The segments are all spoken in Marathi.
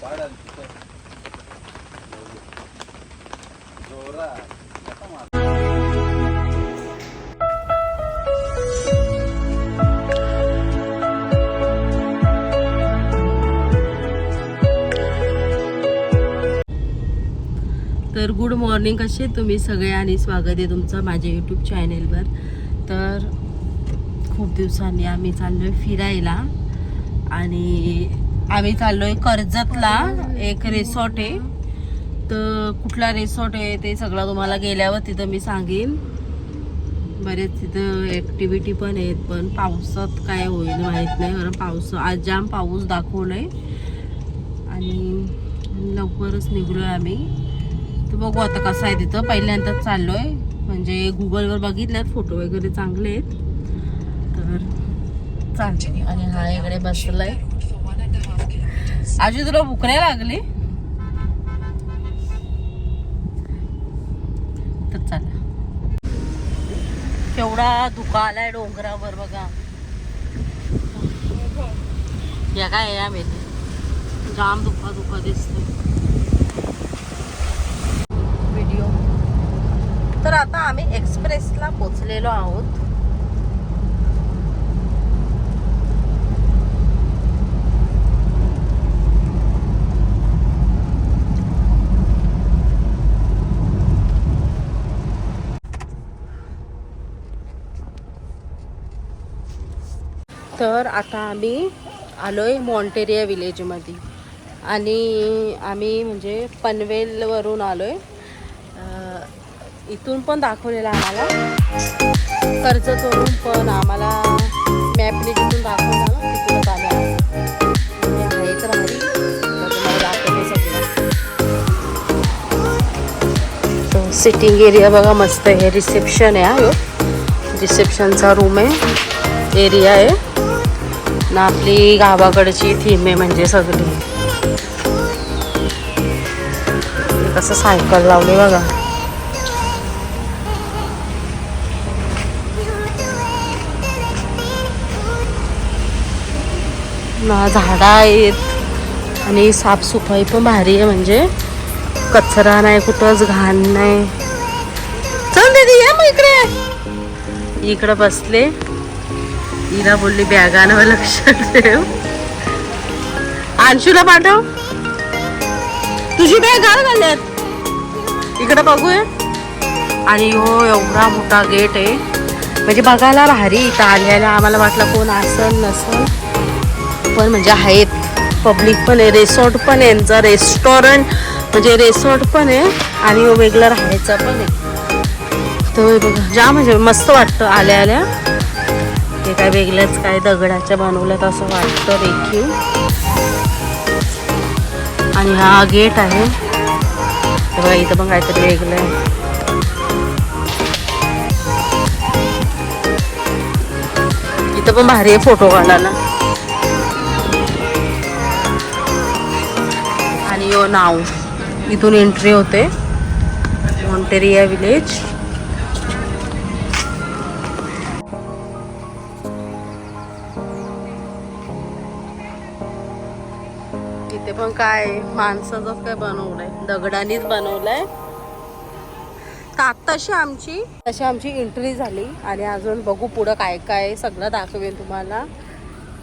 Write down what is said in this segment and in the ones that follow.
तर गुड मॉर्निंग, कसे तुम्ही सगळे आणि स्वागत आहे तुमचं माझ्या यूट्यूब चॅनेलवर. तर खूप दिवसांनी आम्ही चाललोय फिरायला आणि आम्ही चाललोय कर्जतला. एक रिसॉर्ट आहे, तर कुठला रिसॉर्ट आहे ते सगळं तुम्हाला गेल्यावर तिथं मी सांगेन. बरेच तिथं ॲक्टिव्हिटी पण आहेत, पण पावसात काय होईल माहीत नाही, कारण पाऊस आज जाम पाऊस दाखवलाय आणि लवकरच निघलोय आम्ही. तर बघू आता कसं आहे तिथं. पहिल्यांदाच चाललोय, म्हणजे गुगलवर बघितल्यात फोटो वगैरे चांगले आहेत, तर चालते. आणि हा इकडे बसलाय. आजी तुला भूक नाही लागली तर चला. केवढा धुका आलाय डोंगरावर बघा. या काय या मेथी जाम धुका धुका दिसतोय व्हिडिओ. तर आता आम्ही एक्सप्रेसला पोचलेलो आहोत. तर आता आम्ही आलोय मॉन्टेरिया विलेजमध्ये आणि आम्ही म्हणजे पनवेलवरून आलोय. इथून पण दाखवलेलं आम्हाला, कर्जतवरून पण आम्हाला मॅपने जिथून दाखवलं ना तिथूनच आले आहे. तर भारी तुम्हाला दाखवते सगळं. सिटिंग एरिया बघा मस्त आहे. रिसेप्शन आहे, हा रिसेप्शनचा रूम आहे, एरिया आहे ना. आपली गावाकडची थीम आहे म्हणजे सगळी. कसं सायकल लावली बघा. ना झाडं आहेत आणि साफसफाई पण भारी आहे, म्हणजे कचरा नाही, कुठंच घाण नाही. चल दीदी ये मग इकडे. इकडं बसले. हिला बोलली बॅगांवर लक्ष ठेव. अंशूला पाठव, तुझी बॅग घालण्यात. इकडे बघूया. आणि हो एवढा मोठा गेट आहे, म्हणजे बघायला भारी. इथं आल्याला आम्हाला वाटलं कोण असल नसल, पण म्हणजे आहेत. पब्लिक पण आहे, रिसॉर्ट पण आहे, यांचा रेस्टॉरंट म्हणजे रिसॉर्ट पण आहे आणि वेगळं राहायचं पण आहे. तर बघा जाम म्हणजे मस्त वाटतं आल्या आल्या. हे काय वेगळंच काय दगडाच्या बनवल्यात असं वाटतं रेखीव. आणि हा गेट आहे बघा. इथं पण काहीतरी वेगळं आहे. इथं पण भारी आहे फोटो काढायला. आणि यो नाव इथून एंट्री होते मॉन्टेरिया विलेज. इथे पण काय माणसाचंच काय बनवलंय, दगडानेच बनवलंय. तर तशी आमची एंट्री झाली आणि अजून बघू पुढं काय काय सगळं दाखवेन तुम्हाला.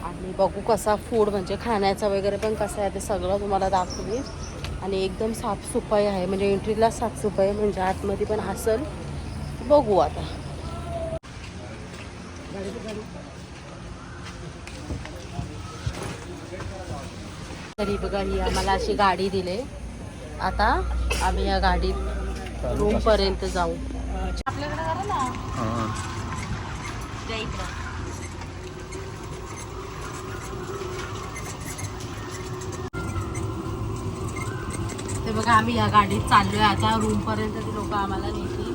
आणि बघू कसा फूड म्हणजे खाण्याचा वगैरे पण कसं आहे ते सगळं तुम्हाला दाखवेन. आणि एकदम साफसफाई आहे, म्हणजे एंट्रीला साफसफाई, म्हणजे आतमध्ये पण असेल. बघू आता. तरी बघा ही आम्हाला अशी गाडी दिली. आता आम्ही या गाडीत रूम पर्यंत जाऊ. आपल्याकडे करा ना. ते बघा आम्ही या गाडीत चाललोय आता रूम पर्यंत. ते लोक आम्हाला नेतील.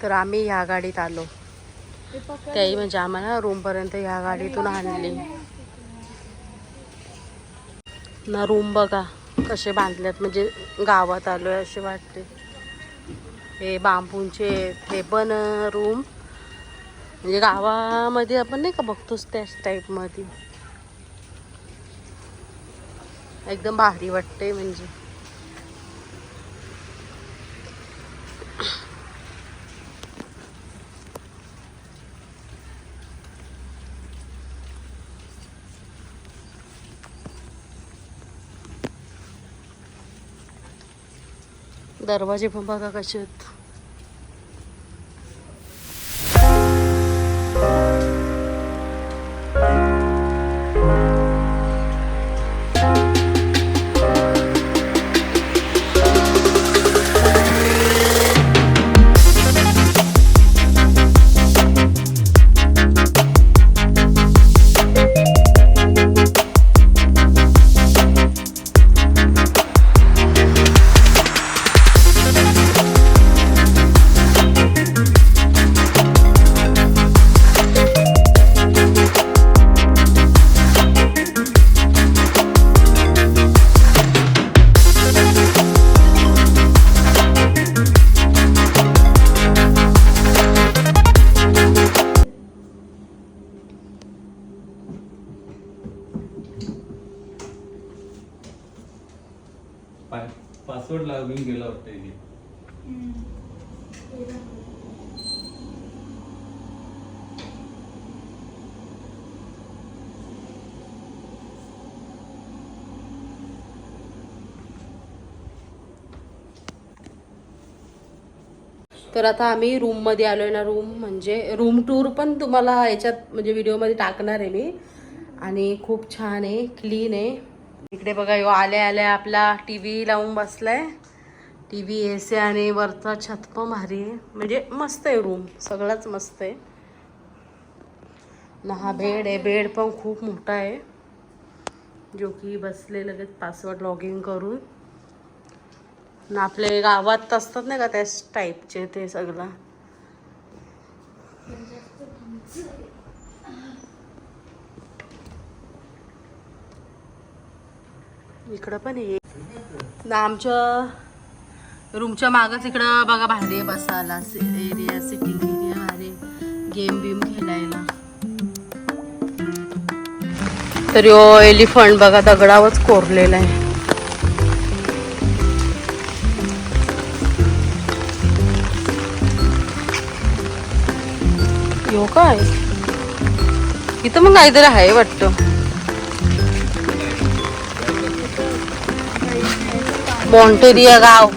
तर आम्ही ह्या गाडीत आलो, त्याही म्हणजे आम्हाला रूमपर्यंत ह्या गाडीतून आणली ना. रूम बघा कसे बांधलेत, म्हणजे गावात आलो आहे असे वाटते. हे बांबूंचे, हे पण रूम म्हणजे गावामध्ये आपण नाही का बघतोच त्याच टाईपमध्ये. एकदम भारी वाटते म्हणजे. दरवाजे पण बघा कसे आहेत. पासवर्ड लागून गेला वाटतं इथे. तर आता आम्ही रूममध्ये आलो आहे ना. रूम म्हणजे रूम टूर पण तुम्हाला याच्यात म्हणजे व्हिडिओमध्ये टाकणार आहे मी. आणि खूप छान आहे, क्लीन आहे. इकडे बघा यो आल्या आल्या आपला टी व्ही लावून बसलाय. टी व्ही, एसी आणि वरचा छत पण भारी आहे, म्हणजे मस्त आहे रूम, सगळंच मस्त आहे ना. हा बेड आहे, बेड पण खूप मोठा आहे, जो की बसले लगेच पासवर्ड लॉग इन करून ना. आपले गावात असतात नाही का त्याच टाईपचे ते सगळं. इकडं पण आहे ना. आमच्या रूमच्या मागच इकडं बघा भारी आहे बसायला एरिया, सिटिंग एरिया भारी, गेम बिम खेळायला. तर यो एलिफंट बघा दगडावरच कोरलेला आहे. यो काय इथं मग काहीतरी आहे वाटतं. मॉन्टेरिया गाव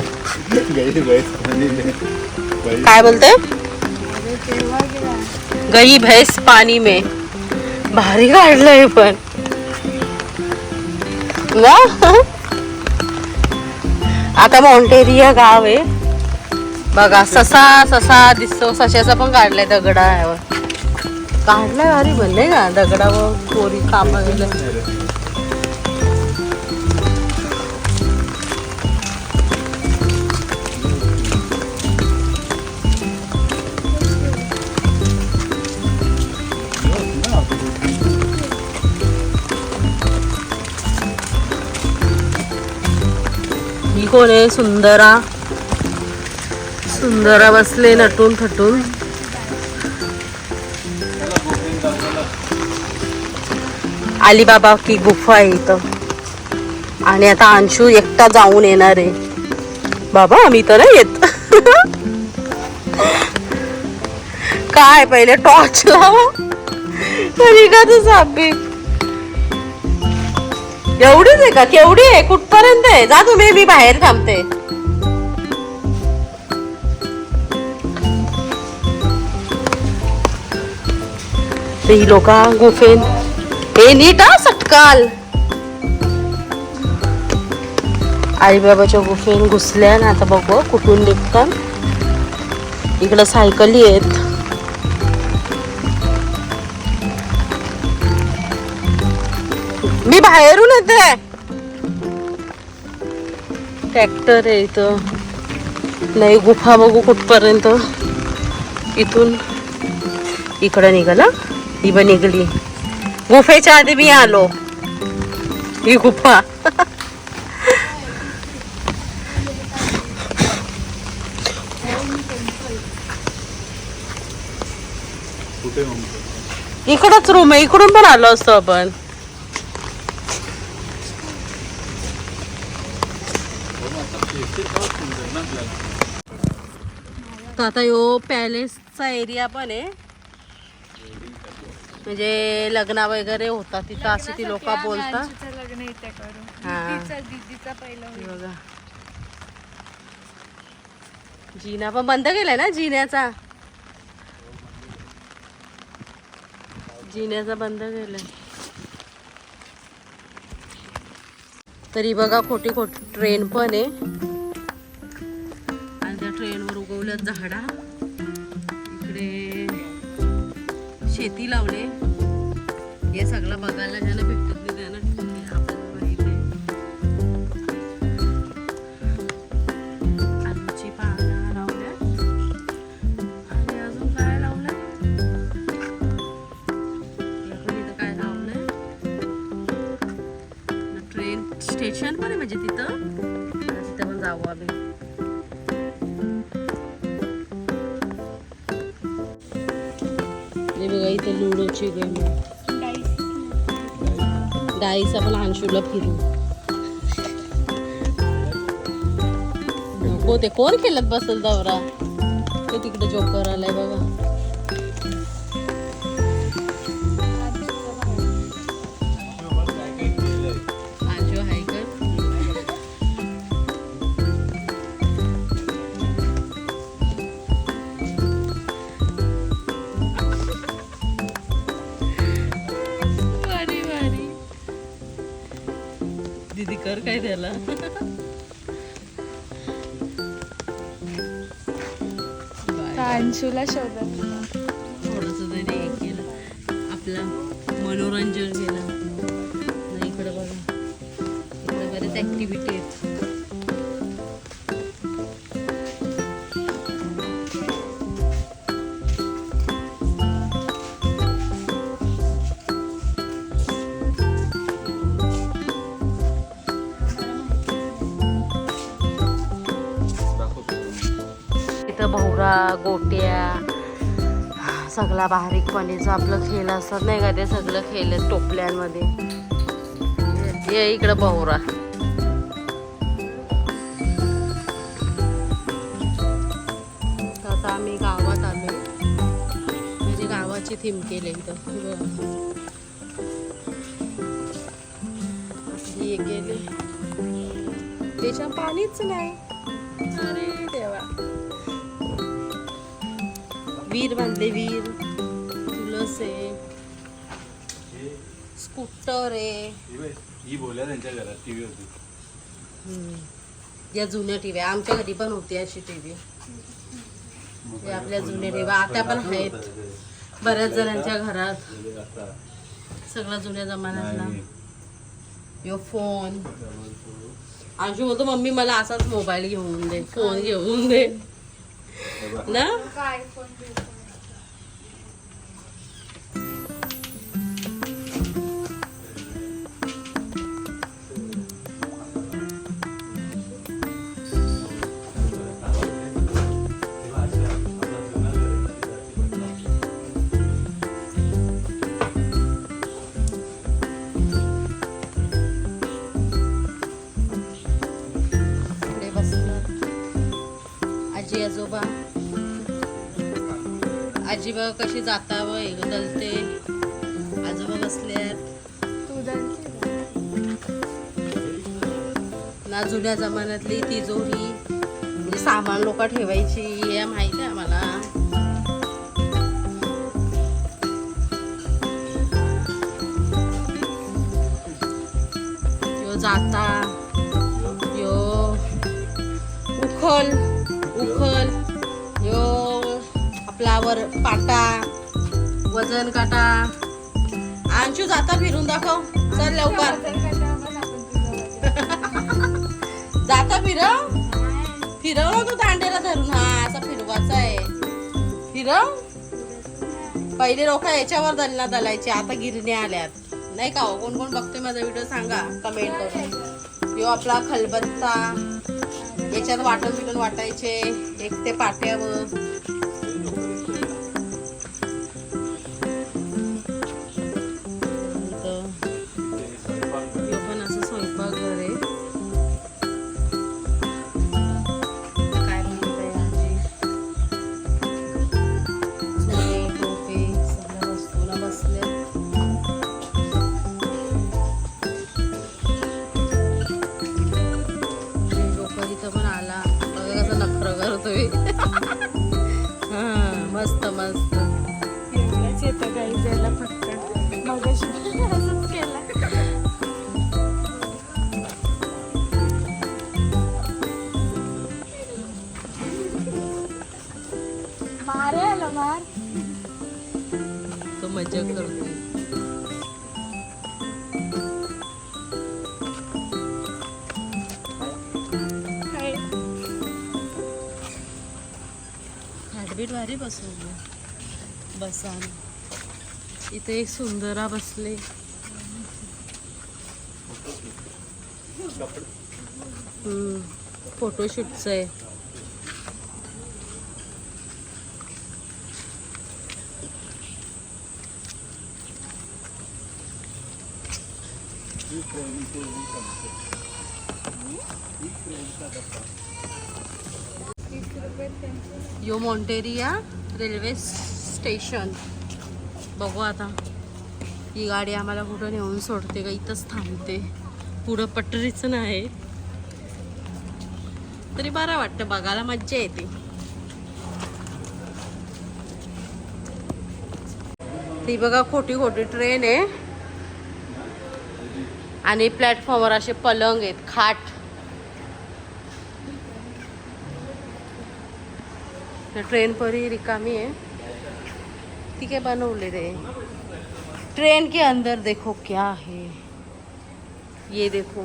काय बोलते, गई भैंस पाणी में. भारी काढलंय पण ना. आता मॉन्टेरिया गाव आहे बघा. ससा दिसतो, सशाचा पण काढलाय दगडावर. काढलाय भारी म्हणले का दगडावर कोरी काम गेलं. ही कोण आहे, सुंदरा. सुंदरा बसले नटून थटून. अलीबाबा की गुफा आहे इथं. आणि आता अंशू एकटा जाऊन येणार आहे. बाबा मी तर नाही येत. काय पहिले टॉर्च लावा तरी का तू साबी. एवढीच आहे का, केवढी आहे, कुठपर्यंत आहे, जा तुम्ही, मी बाहेर थांबते. ही लोक गुफेन हे नीट सटकाल. आईबाबाच्या गुफेन घुसल्या ना. आता बघू कुठून निघतात. इकडं सायकली आहेत. मी बाहेरून येते. ट्रॅक्टर आहे इथं. नाही गुफा बघू कुठपर्यंत. इथून इकडं निघाला, ही पण निघली. गुफेच्या आधी मी आलो, ही गुफा. कुठे इकडंच रूम आहे, इकडून पण आलो असतो आपण. तर आता यो पॅलेसचा एरिया पण आहे, म्हणजे लग्न वगैरे होतात तिथं अशी ती लोक बोलतात. हे बघा, जिना पण बंद केलाय ना, जिन्याचा बंद केलाय. तरी बघा खोटी ट्रेन पण आहे, आणि त्या ट्रेनवर उगवल्यात झाडा. इकडे शेती लावले, हे सगळं बघायला ज्याला भेटत नाही त्यांना आपण माहिती. आलूची पानं लावल्या, आणि अजून काय लावलं, इथं काय लावलंय. ट्रेन स्टेशन पण आहे म्हणजे तिथं पण जाऊ आम्ही. हे बघा इथे लुडोची गेम, डाईस आपण अंशूला फिरू नको. ते कोण खेळत बसल दौरा, ते तिकडे जोकर आलाय बघा. अंशू आहे का, दीदी कर काय त्याला. अंशूला शोधत थोडस तरी हे केलं, आपलं मनोरंजन केलं. इकडे बघा, इकडे बरेच ऍक्टिव्हिटी आहेत. भोवरा, गोट्या, सगळा बारीकपणीचं आपलं खेळ असतात नाही का, ते सगळं खेळ आहेत टोपल्यांमध्ये. हे इकडं भोवरा. आता आम्ही गावात आलो, म्हणजे गावाची थीम केली इथं. हे गेले, त्याच्या पाणीच नाही. अरे देवा, वीर बांधले, वीर, तुळस आहे, स्कूटर आहे. ही बोलल्या त्यांच्या घरात टीव्ही होती, या जुन्या टीव्ही आमच्या घरी पण होती अशी टीव्ही. आपल्या जुन्या टीव्ही आता पण आहेत बऱ्याच जणांच्या घरात, सगळा जुन्या जमान्यातला. यो फोन, अंशू बोलतो मम्मी मला असाच मोबाईल घेऊन दे, फोन घेऊन दे ना. आजी आजोबा, आजी बघ कशी जाता व दलते, आजोबा बसल्यात ना. जुन्या जमान्यातली तिजोरी, म्हणजे सामान लोक ठेवायची, हे माहिती आहे आम्हाला. यो जाता, यो उखल, यो आपल्यावर पाटा, वजन काटा. अंशू जाता फिरून दाखव, चल लवकर. जाता फिरव ना तू दांडेला धरून. हा असा फिरवायचा आहे. हिरव पहिले लोक याच्यावर दलना दलायचे, आता गिरणी आल्यात नाही का हो? कोण कोण बघतोय माझा व्हिडिओ सांगा कमेंट करून. यो आपला खलबत्ता, याच्यात वाटण बिटून वाटायचे एक ते पाट्यावर. यो पण असं स्वयंपाकघर आहे. काय म्हणताय आजी? सोने टोपे सगळ्या वस्तूला बसले. लोक इथं पण आला बघा कसं नखरं करतोय. हा मस्त मस्त. एवढंच येतं काही द्यायला फक्त मगाशी असंच केलं. मारे आलं मार. तो मजा करतोय. हार्टबीट भारी बसवलं. बसा इथे एक सुंदरा बसले. फोटोशूटच आहे. यो मॉन्टेरिया रेल्वे स्टेशन. बघू आता ही गाडी आम्हाला कुठं नेऊन सोडते का इथंच थांबते. पुढं पटरीच नाही तरी बरं वाटतं बघायला, मज्जा येते. ती बघा खोटी खोटी ट्रेन आहे आणि प्लॅटफॉर्मवर असे पलंग आहेत, खाट. ट्रेन परी रिकामी है. ठीक है बनवले रे. ट्रेन के अंदर देखो क्या है, ये देखो.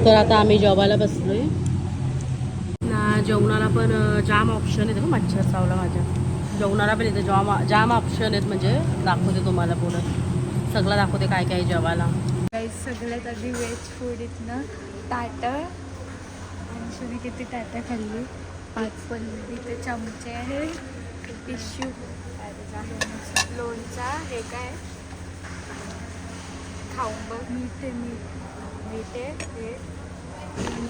तर आता आम्ही जेवायला बसलोय ना. जेवणाला पण जाम ऑप्शन आहेत. मच्छर चावला माझ्या. जेवणाला पण इथे जाम ऑप्शन आहेत. म्हणजे दाखवते तुम्हाला पुढे सगळं दाखवते काय काय जेवायला. काही सगळ्यात आधी व्हेज फूड इथनं ताटं. अंशुने किती ताटं खाल्ली. 5 पण इथे चमचे आहे, टिश्यू, लोणचा. हे काय खाऊन बघ. मीठ आहे, हे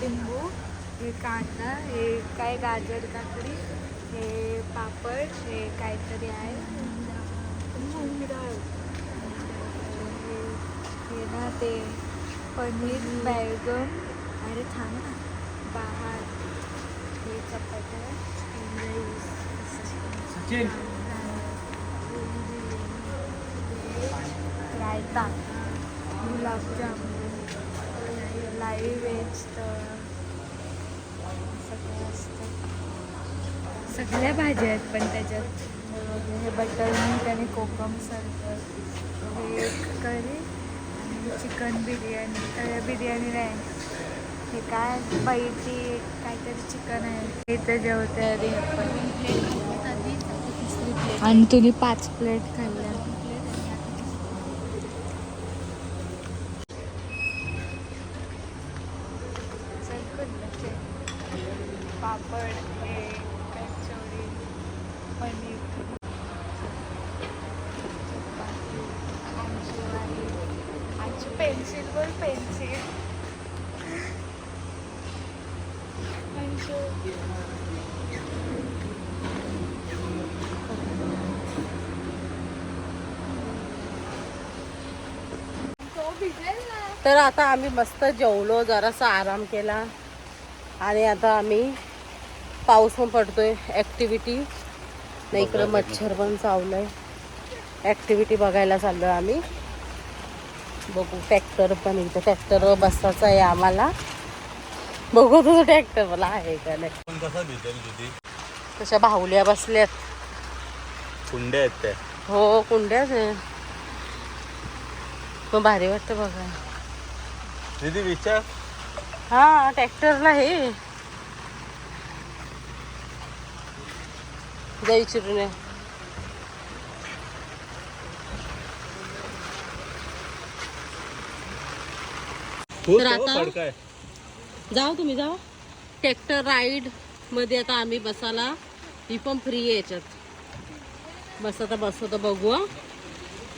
लिंबू, हे कांदा, हे काय गाजर काकडी, हे पापड, हे काहीतरी आहे हे ना ते पनीर बैगन. अरे थांब ना बाहेर. हे चपात्या, रायता, गुलाबजामुन, लाईव्ह व्हेज तर सगळं असतं. सगळ्या भाज्या आहेत पण त्याच्यात. हे बटर मीट आणि कोकम सरबत, हे करी आणि चिकन बिर्याणी. तळ्या बिर्याणी नाही, हे काय बैठी काहीतरी चिकन आहे. इथं जेवते आधी आपण. आणि तुम्ही 5 प्लेट खाल्ल्या. पापड, हे कचोरी, पनीर, आमची पेन्सिल वर पेन्सिल. तर आता आम्ही मस्त जेवलो, जरासा आराम केला आणि आता आम्ही पाऊस पण पडतोय. ॲक्टिव्हिटी नाही इकडं मच्छर पण चावलंय. ॲक्टिव्हिटी बघायला चाललोय आम्ही. बघू ट्रॅक्टर पण इथं. ट्रॅक्टरवर बसायचं आहे आम्हाला. बघू तुझं ट्रॅक्टर मला आहे का नाही. कसा भेटेल तिथे? तशा बाहुल्या बसल्यात. कुंड्या आहेत त्या. हो कुंड्याच आहे. मग भारी वाटतं बघा. दीदी विचार. हा ट्रॅक्टरला हे जाई चिरून तर आता जाऊ तुम्ही जाऊ ट्रॅक्टर राईड मध्ये. आता आम्ही बसायला ही पण फ्री आहे याच्यात. बसवता बघू.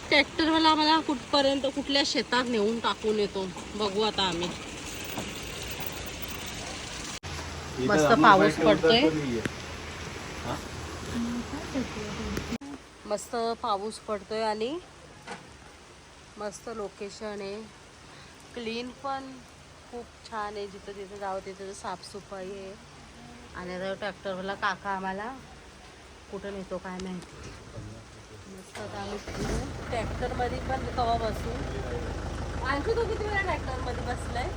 ट्रॅक्टर वाला आम्हाला कुठपर्यंत कुठल्या शेतात नेऊन टाकून येतो बघू आता आम्ही. मस्त पाऊस पडतोय. मस्त पाऊस पडतोय आणि मस्त लोकेशन आहे. क्लीन पण खूप छान आहे. जिथं तिथं जावं तिथं साफसफाई आहे. आणि आता ट्रॅक्टरवाला काका आम्हाला कुठं नेतो काय माहिती. मस्त आता आम्ही ट्रॅक्टरमध्ये पण कवा बसू. आणखी तू किती वेळा ट्रॅक्टरमध्ये बसलाय?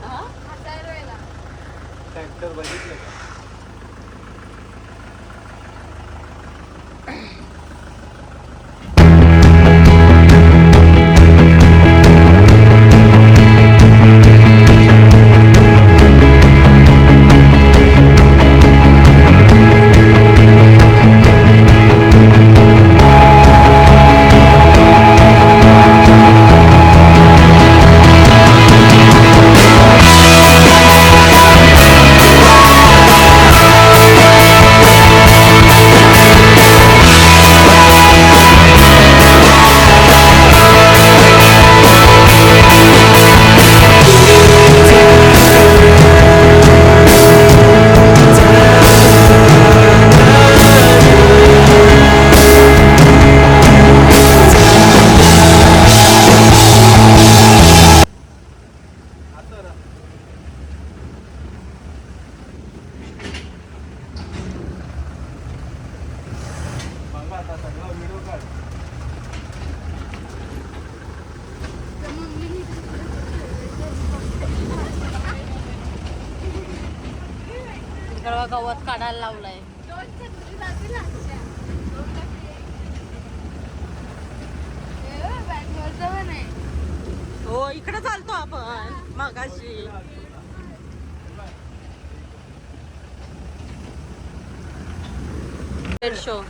हा ट्रॅक्टर बघितलं का? गवत काढायला लावलाय. हो इकडे चालतो आपण मगाशी. शो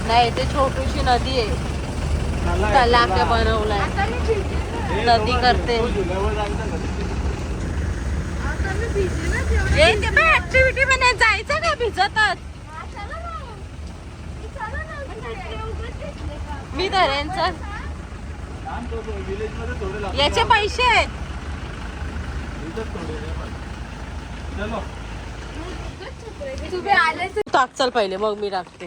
नाही ते छोटीशी नदी आहे. तलाक बनवलाय. नदी करते. ऍक्टिव्हिटी मध्ये जायचं का भिजतच? मी धरेनच. याचे पैसे आहेत. टाक चल पहिले मग मी टाकते.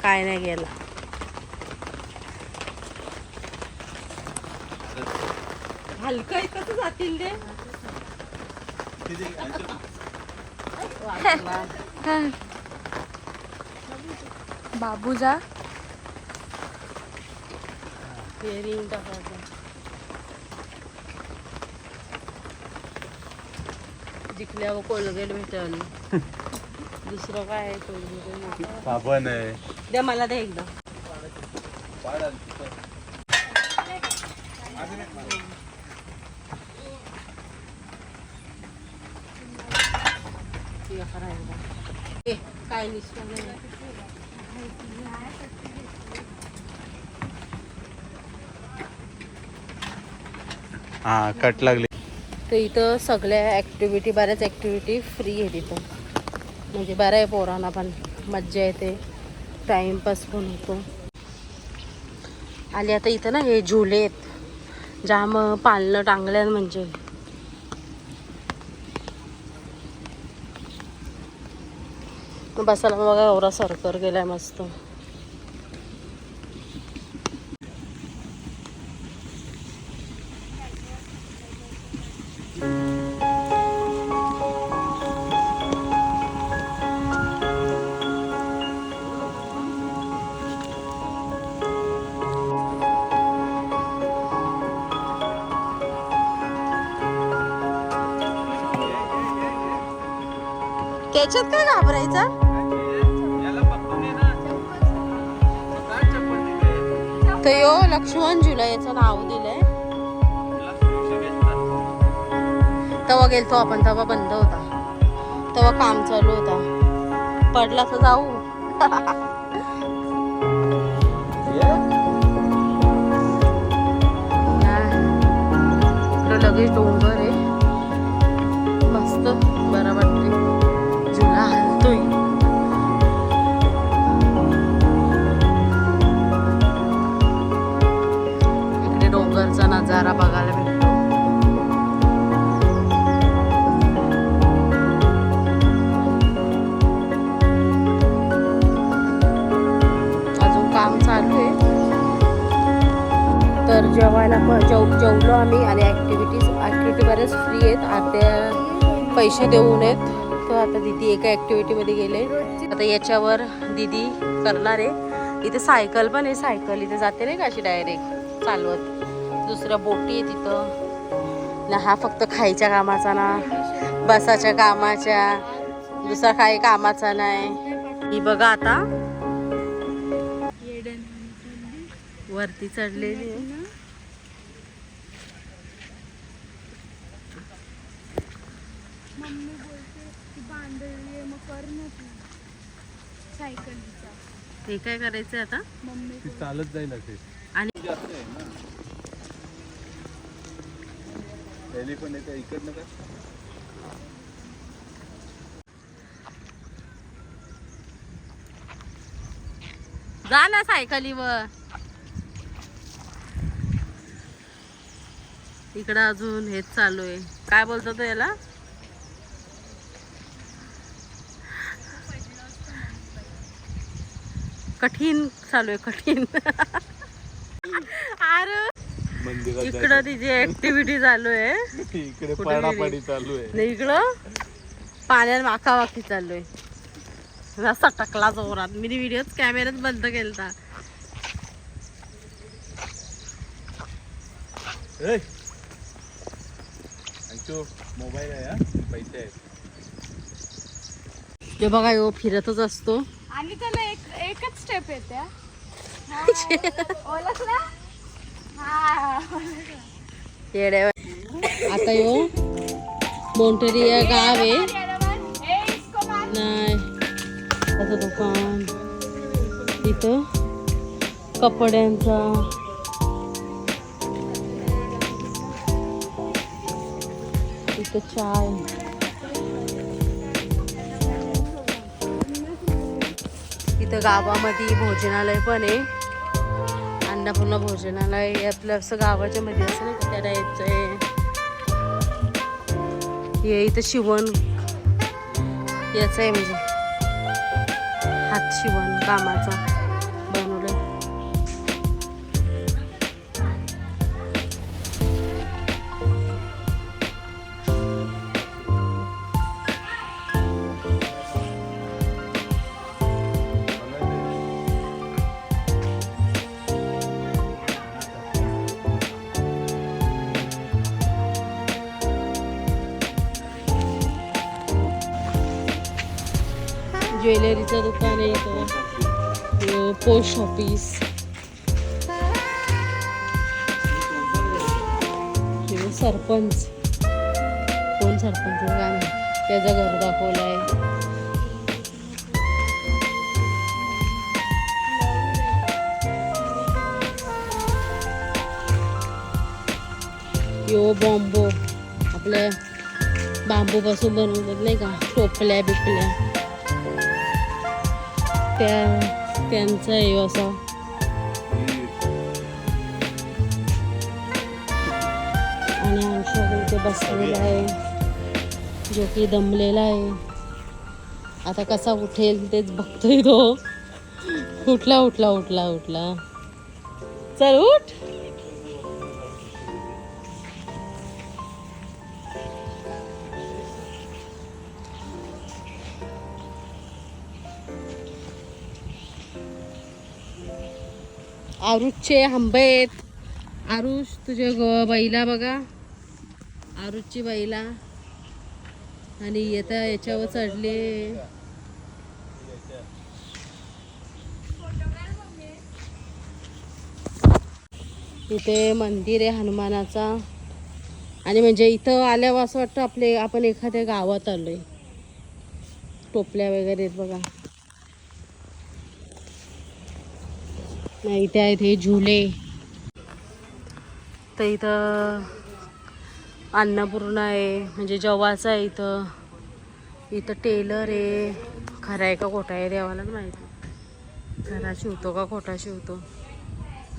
काय नाही गेला. हलकं कसं जातील ते. बाबूजा रिंग टाकायचं. जिंकल्यावर कोलगेट भेटल. दुसरं काय आहे? कोलगेट साबण आहे. द्या मला दे एकदा. काय निष्ठा. हा कट लागली. तर इथं सगळ्या ॲक्टिव्हिटी बऱ्याच ॲक्टिव्हिटी फ्री आहे तिथं. म्हणजे बरं आहे पोरांना पण मज्जा येते. टाईमपास पण होतो. आणि आता इथं ना हे झुले आहेत. जाम पाळणं टांगल्यान म्हणजे. बसायला बघा एवढा सरकर गेलाय मस्त. त्याच्यात काय घाबरायचं. तर यो लक्ष्मण झुला याचं नाव दिलंय. तेव्हा गेलतो आपण, तेव्हा बंद होता, तेव्हा काम चालू होता. पडला तर जाऊ. इकडं लगेच डोंगर आहे, मस्त बरं वाटते. झुला हलतोय. इकडे डोंगरचा नजारा बघायला भेटतो. अजून काम चालू आहे. तर जेवायला जेवलो आम्ही आणि ॲक्टिव्हिटी बरेच फ्री आहेत. अर्ध्या पैसे देऊन आहेत. तर आता दीदी एका ॲक्टिव्हिटीमध्ये गेले. आता याच्यावर दीदी करणार आहे. इथे सायकल पण आहे, सायकल इथे जाते नाही का अशी डायरेक्ट चालवत. दुसऱ्या बोटी आहे तिथं ना. हा फक्त खायच्या कामाचा ना, बसाच्या कामाच्या, दुसरा काही कामाचा नाही. ही बघा आता वरती चढलेली आहे. मम्मी बोलते की बांधली आहे, मग कर ना तू सायकलीचा. ते काय करायचं आता? मम्मी ती चालत जाईल असे. आणि जास्त आहे ना. पहिली पण येते इकडनं का? जा ना सायकलीवर. इकडं अजून हेच चालू आहे. काय बोलतो तो याला? कठीण चालू आहे, कठीण. अरे मंदिरात इकडं तिची ऍक्टिव्हिटी चालू आहे. इकडे कुठे पडापडी चालू आहे. नाही, इकडं पाण्यात वाकावाकी चालू आहे. रस्ता टकला जोरात. मी व्हिडिओच कॅमेराच बंद केलता. मोबाईल आहे हा, पैसे आहेत. ते बघा यो फिरतच असतो. आणि त्याला एकच स्टेप येते. ओळखला? हा. येड्या. आता यो मोंटेरिया गाव आहे. नाही त्याचं दुकान इथं कपड्यांचा. इथं चाय. इथं गावामध्ये भोजनालय पण आहे. अन्नपूर्णा भोजनालय आपलं असं गावाच्या मध्ये असं नाही का, त्या टाईपचं आहे. हे इथं शिवण याच आहे, म्हणजे हात शिवण कामाचा बनवलंय. ज्वेलरीचं दुकान आहे इथं. Post office. सरपंच कोण? सरपंच काय नाही, त्याचं घर दाखवलंय. यो बॉम्बो आपल्या बांबूपासून बनवतात नाही का, टोपल्या बिपल्या त्यांचा आहे असा. आणि अंशोक इथे बसलेला आहे, जो की दमलेला आहे. आता कसा उठेल तेच बघतोय तो. उठला उठला उठला उठला. चल उठ. आरुषचे आंबे आहेत. आरुष तुझे बैला बघा, आरुषची बैला. आणि आता याच्यावर चढले. इथे मंदिर आहे हनुमानाचा. आणि म्हणजे इथं आल्यावर असं वाटतं आपण एखाद्या गावात आलोय. टोपल्या वगैरे आहेत बघा. नाही इथे आहेत हे झुले. तर इथं अन्नपूर्णा आहे म्हणजे जवाचं आहे इथं. इथं टेलर आहे. खरा आहे का खोटा आहे देवालाच माहिती. खरा शिवतो का खोटा शिवतो.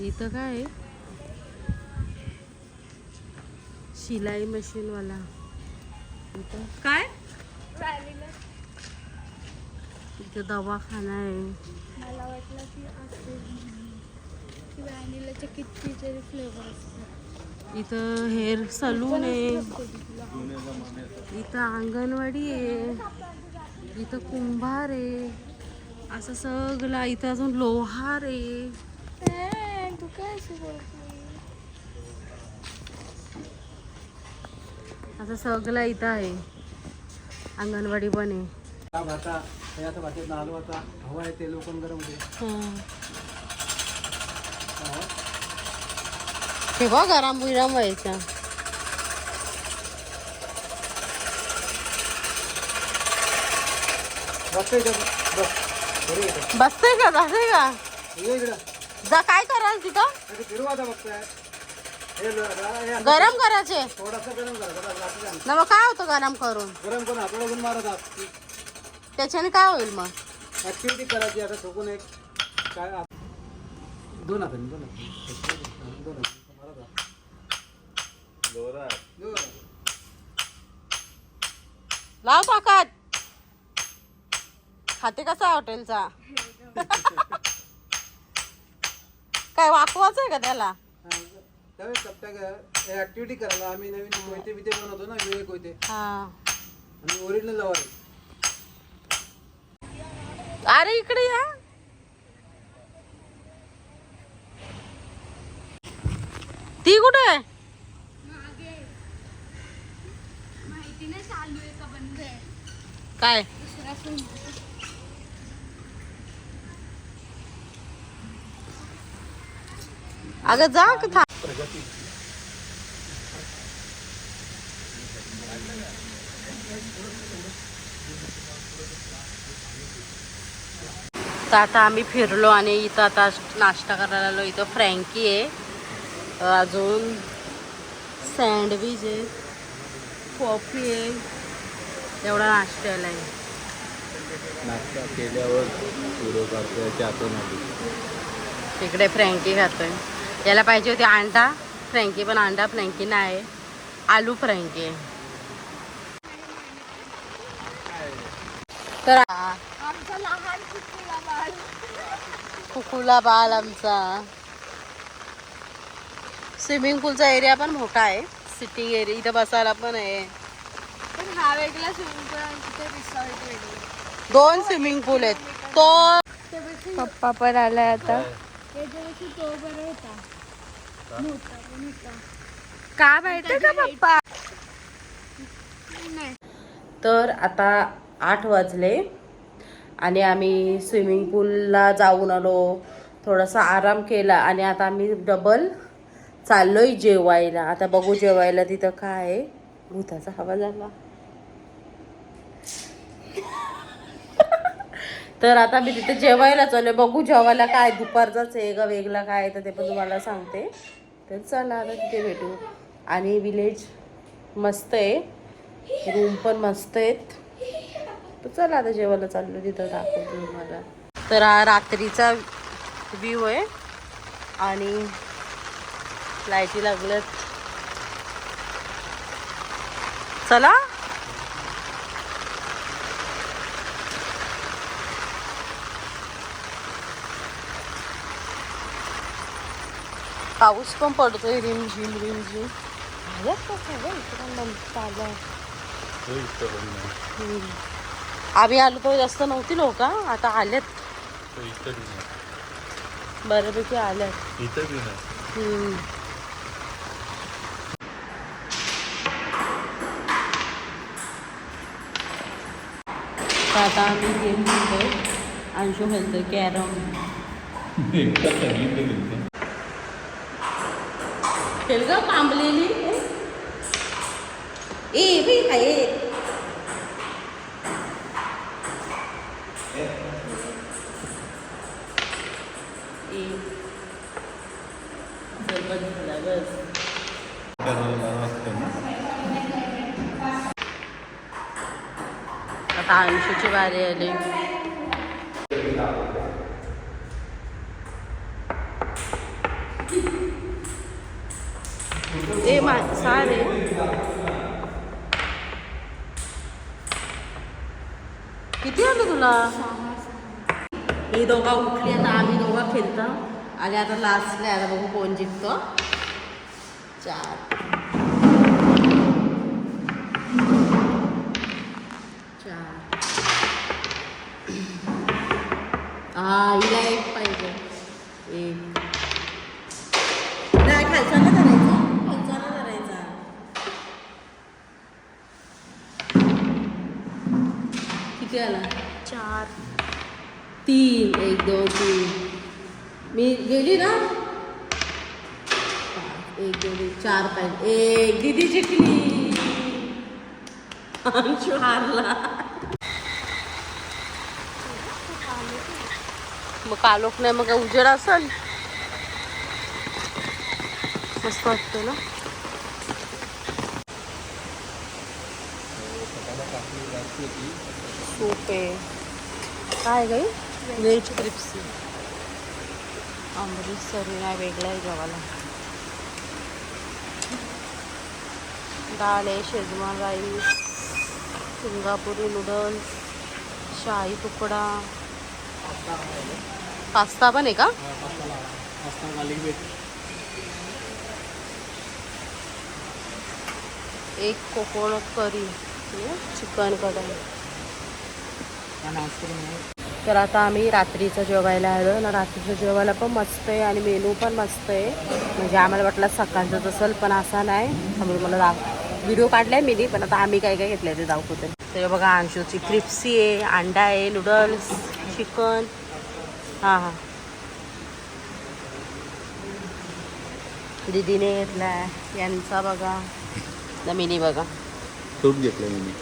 इथं काय आहे शिलाई मशीनवाला. इथं काय इथं दवाखाना आहे. मला वाटलं की व्हॅनिलाचे कितीतरी फ्लेवर असतात. इथं हेअर सलून आहे. इथं अंगणवाडी आहे. इथं कुंभार आहे. असं सगळं. इथं अजून लोहार आहे. तू काय अशी बोलते? असं सगळं इथं आहे. अंगणवाडी पण आहे. भाषेत आलो आता हवा आहे ते लोकं गरम होते. ठेवा गरम बिरम व्हायचा. बसते का जाते का जा काय कराल तिथं. फिरू आता बघताय गरम करायचे थोडासा गरम करा. ना मग काय होतं गरम करून. गरम करून हाताला घेऊन मारत आहात. त्याच्याने काय होईल मग. ऍक्टिव्हिटी करायची आता ठोकून एक काय दोन हातांनी मारत आहात. लाव ताकद. खाते कसा हॉटेलचा. काय वाकवाच आहे का त्याला. त्यावेळेस ऍक्टिव्हिटी करायला आम्ही नवीन कोयते बिते बनवतो ना वेगळे कोयते. हा आणि ओरिजिनल लवर आहे. अरे इकडे या. ती कुठे आहे. माहिती नाही चालू आहे का बंद आहे. काय दुसरा फोन. अगं जा का था. तर आता आम्ही फिरलो आणि इथं आता नाश्ता करायला आलो. इथं फ्रँकी आहे. अजून सँडविच आहे. कॉफी आहे. एवढा नाश्त्याला आहे. नाश्ता केल्यावर व्हिडिओ काढतोय त्यातून इकडे फ्रँकी खातोय. याला पाहिजे होती अंडा. फ्रँकी पण अंडा फ्रँकी नाही. आलू फ्रँकी आहे. तर आमचा लहान कुत्रा बाळ. कुकुला बाल आमचा. स्विमिंग पूलचा एरिया पण मोठा आहे. Sitting area. इथं बसायला पण आहे. पण हा वेगळा स्विमिंग पूल आणि तिथे रिसॉर्ट वेगळं. 2 स्विमिंग पूल आहेत. तो पप्पा पण आलाय आता. याच्यापेक्षा तो बरा होता. मोठा पण होता. का माहिती का पप्पा. नाही तर आता 8 वाजले आणि आम्ही स्विमिंग पूलला जाऊन आलो. थोडासा आराम केला आणि आता आम्ही डबल चाललोय जेवायला. आता बघू जेवायला तिथं काय आहे. भूताचा हवा झाला. तर आता मी तिथे जेवायला चाललोय. बघू जेवायला काय. दुपारचाच आहे का वेगळा काय तर ते पण तुम्हाला सांगते. तर चला आता तिथे भेटू. आणि विलेज मस्त आहे. रूम पण मस्त आहेत. तर चला आता जेवायला चाललो. तिथं दाखवतो तुम्हाला. तर हा रात्रीचा व्ह्यू आहे आणि लाईटी लागल्यात. चला पाऊस पण पडतोय रिमझिम रिमझिम. आल्यात का सगळं इकडं चालू आहे. आम्ही आलो तर जास्त नव्हती लोक. आता आल्यात बऱ्यापैकी आल्यात. आता आम्ही गेम खेळतोय. अंशू खेळतोय कॅरम. खेळ ग पांबलेली ए बाई काय आता अंशूची बारी आली. ए सारे किती आलं तुला? ही दोघा उठली आता आम्ही दोघा खेळतो आणि आता लास्टला आता बघू कोण जिंकतो. 4 हिला 1 पाहिजे. 1 नाही खालचा ना धरायचा. खालचा ना धरायचा. किती आला? 4 3 1 2 3 मी गेली ना. 1 2 3 4 पाहिजे. 1 दीदी जिंकली. अंशू हारला. मग कालोख नाही मग उजेड असेल. मस्त वाटतं ना. सूप आहे काय गाई व्हेज क्रिप्सी अमृतसरी नाही वेगळा आहे जेवायला. डाळ आहे शेजवान राईस सिंगापुरी नूडल्स शाही तुकडा पास्ता पण आहे का? एक कोकोनट करी चिकन कढई. तर आता आम्ही रात्रीचं जेवायला आलो ना. रात्रीचं जेवायला पण मस्त आहे आणि मेनू पण मस्त आहे. म्हणजे आम्हाला वाटलं सकाळचंच असेल पण असा नाही. त्यामुळे मला व्हिडिओ काढलाय मी पण आता आम्ही काय काय घेतलंय ते दाखवते. तर बघा अंशूची क्रिप्सी आहे अंडा आहे नूडल्स चिकन. हां हां दीदीने घेतलाय. यांचा बघा नमिनी बघा सूप घेतलं मी.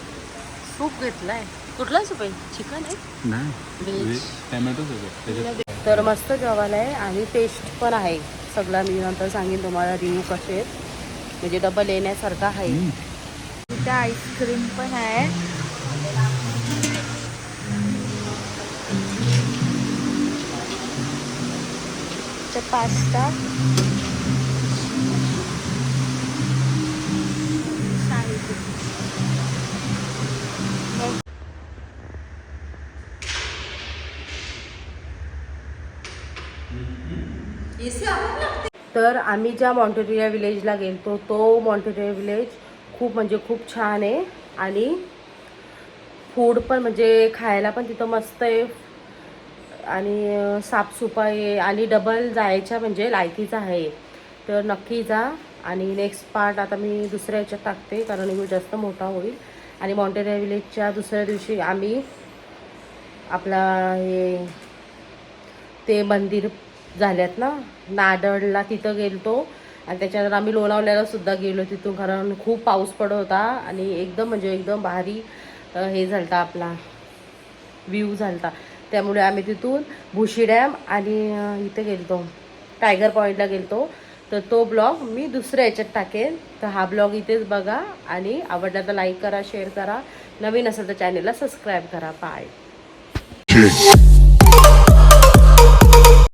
सूप घेतलाय. कुठला सूप आहे? चिकन आहे नाही टॅमॅटो सूप. तर मस्त जेवायला आहे आणि टेस्ट पण आहे सगळा. मी नंतर सांगेन तुम्हाला रिव्ह्यू कसे आहेत. म्हणजे डबल येण्यासारखा आहे. इथे आईस्क्रीम पण आहे. ते पास्ता तर आम्ही ज्या मॉन्टेरिया विलेजला गेलतो तो मॉन्टेरिया विलेज खूप म्हणजे खूप छान आहे आणि फूड पण म्हणजे खायला पण तिथं मस्त आहे आणि साफसफाई आहे आणि डबल जायच्या म्हणजे लायकीचा आहे. तर नक्की जा. आणि नेक्स्ट पार्ट आता मी दुसऱ्या ह्याच्यात टाकते कारण व्हिडिओ जास्त मोठा होईल. आणि मॉन्टेरिया विलेजच्या दुसऱ्या दिवशी आम्ही आपला हे ते मंदिर झाल्यात ना नाडरला तिथं गेलतो. आणि त्याच्यानंतर आम्ही लोणावळ्याला सुद्धा गेलो तिथून कारण खूप पाऊस पडत होता आणि एकदम म्हणजे एकदम भारी हे झालता आपला व्ह्यू झालता. त्यामुळे आम्ही तिथून भुशी डॅम आणि इथे गेलतो टायगर पॉईंटला गेलतो. तर तो ब्लॉग मी दुसऱ्या ह्याच्यात टाकेन. तर हा ब्लॉग इथेच बघा आणि आवडला तर लाईक करा शेअर करा. नवीन असेल तर चॅनलला सबस्क्राईब करा. बाय.